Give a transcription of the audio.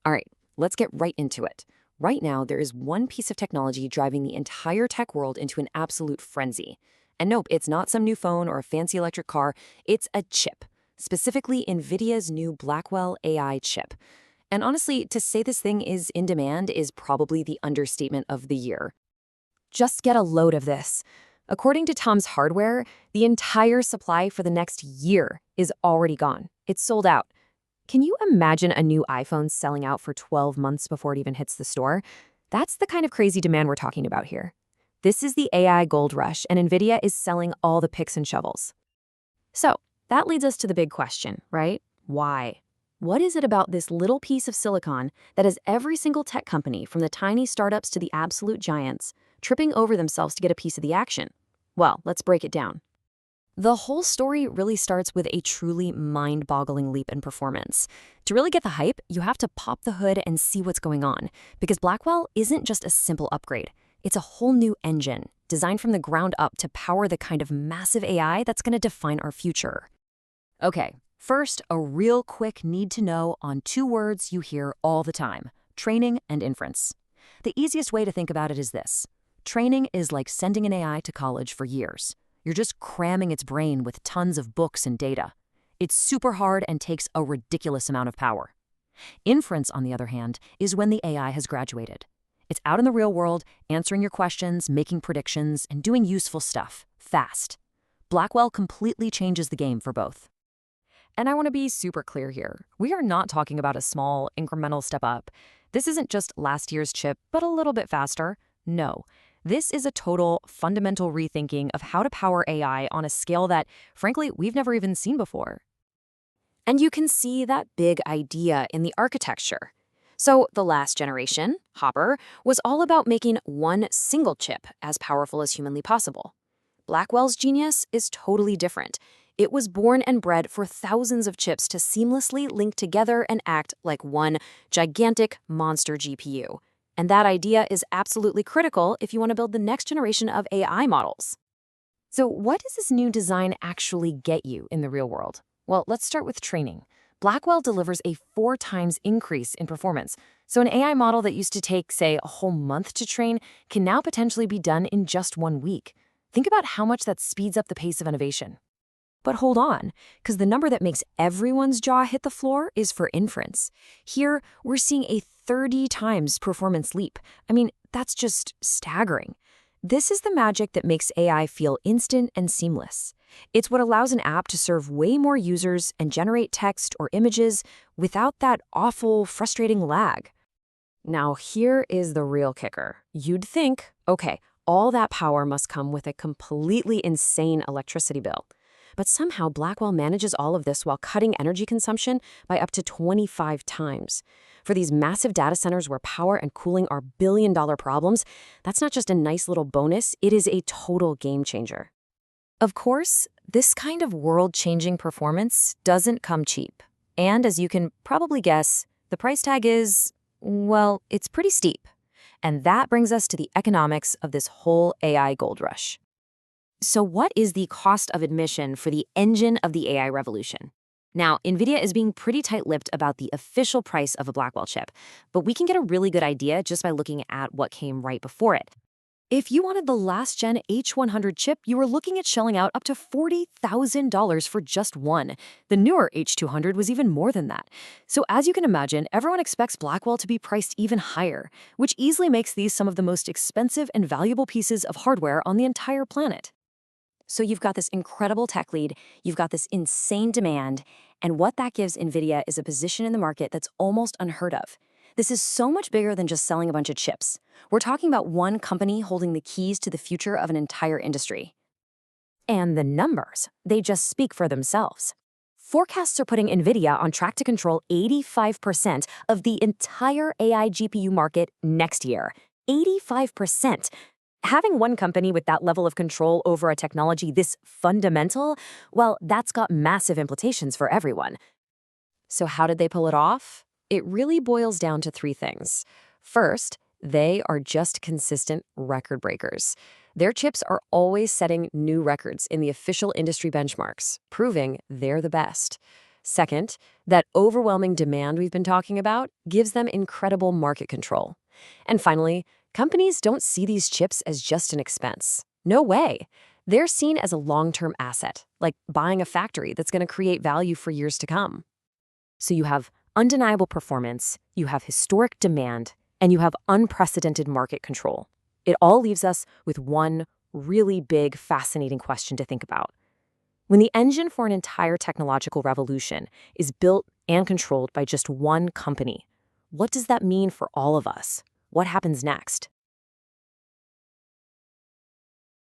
All right, let's get right into it. Right now, there is one piece of technology driving the entire tech world into an absolute frenzy. And nope, it's not some new phone or a fancy electric car, it's a chip. Specifically, Nvidia's new Blackwell AI chip. And honestly, to say this thing is in demand is probably the understatement of the year. Just get a load of this. According to Tom's Hardware, the entire supply for the next year is already gone. It's sold out. Can you imagine a new iPhone selling out for 12 months before it even hits the store? That's the kind of crazy demand we're talking about here. This is the AI gold rush, and Nvidia is selling all the picks and shovels. So, that leads us to the big question, right? Why? What is it about this little piece of silicon that has every single tech company, from the tiny startups to the absolute giants, tripping over themselves to get a piece of the action? Well, let's break it down. The whole story really starts with a truly mind-boggling leap in performance. To really get the hype, you have to pop the hood and see what's going on, because Blackwell isn't just a simple upgrade. It's a whole new engine, designed from the ground up to power the kind of massive AI that's going to define our future. Okay, first, a real quick need-to-know on two words you hear all the time: training and inference. The easiest way to think about it is this. Training is like sending an AI to college for years. You're just cramming its brain with tons of books and data. It's super hard and takes a ridiculous amount of power. Inference, on the other hand, is when the AI has graduated. It's out in the real world, answering your questions, making predictions, and doing useful stuff, fast. Blackwell completely changes the game for both. And I want to be super clear here. We are not talking about a small, incremental step up. This isn't just last year's chip, but a little bit faster. No. This is a total, fundamental rethinking of how to power AI on a scale that, frankly, we've never even seen before. And you can see that big idea in the architecture. So the last generation, Hopper, was all about making one single chip as powerful as humanly possible. Blackwell's genius is totally different. It was born and bred for thousands of chips to seamlessly link together and act like one gigantic monster GPU. And that idea is absolutely critical if you want to build the next generation of AI models. So what does this new design actually get you in the real world? Well, let's start with training. Blackwell delivers a 4 times increase in performance. So an AI model that used to take, say, a whole month to train can now potentially be done in just 1 week. Think about how much that speeds up the pace of innovation. But hold on, because the number that makes everyone's jaw hit the floor is for inference. Here, we're seeing a 30 times performance leap. I mean, that's just staggering. This is the magic that makes AI feel instant and seamless. It's what allows an app to serve way more users and generate text or images without that awful, frustrating lag. Now, here is the real kicker. You'd think, okay, all that power must come with a completely insane electricity bill. But somehow Blackwell manages all of this while cutting energy consumption by up to 25 times. For these massive data centers where power and cooling are billion-dollar problems, that's not just a nice little bonus, it is a total game changer. Of course, this kind of world-changing performance doesn't come cheap. And as you can probably guess, the price tag is, well, it's pretty steep. And that brings us to the economics of this whole AI gold rush. So what is the cost of admission for the engine of the AI revolution? Now, Nvidia is being pretty tight-lipped about the official price of a Blackwell chip, but we can get a really good idea just by looking at what came right before it. If you wanted the last-gen H100 chip, you were looking at shelling out up to $40,000 for just one. The newer H200 was even more than that. So as you can imagine, everyone expects Blackwell to be priced even higher, which easily makes these some of the most expensive and valuable pieces of hardware on the entire planet. So you've got this incredible tech lead, you've got this insane demand, and what that gives Nvidia is a position in the market that's almost unheard of. This is so much bigger than just selling a bunch of chips. We're talking about one company holding the keys to the future of an entire industry. And the numbers, they just speak for themselves. Forecasts are putting Nvidia on track to control 85% of the entire AI GPU market next year. 85%. Having one company with that level of control over a technology this fundamental, well, that's got massive implications for everyone. So how did they pull it off? It really boils down to 3 things. First, they are just consistent record breakers. Their chips are always setting new records in the official industry benchmarks, proving they're the best. Second, that overwhelming demand we've been talking about gives them incredible market control. And finally, companies don't see these chips as just an expense. No way. They're seen as a long-term asset, like buying a factory that's going to create value for years to come. So you have undeniable performance, you have historic demand, and you have unprecedented market control. It all leaves us with one really big, fascinating question to think about. When the engine for an entire technological revolution is built and controlled by just one company, what does that mean for all of us? What happens next?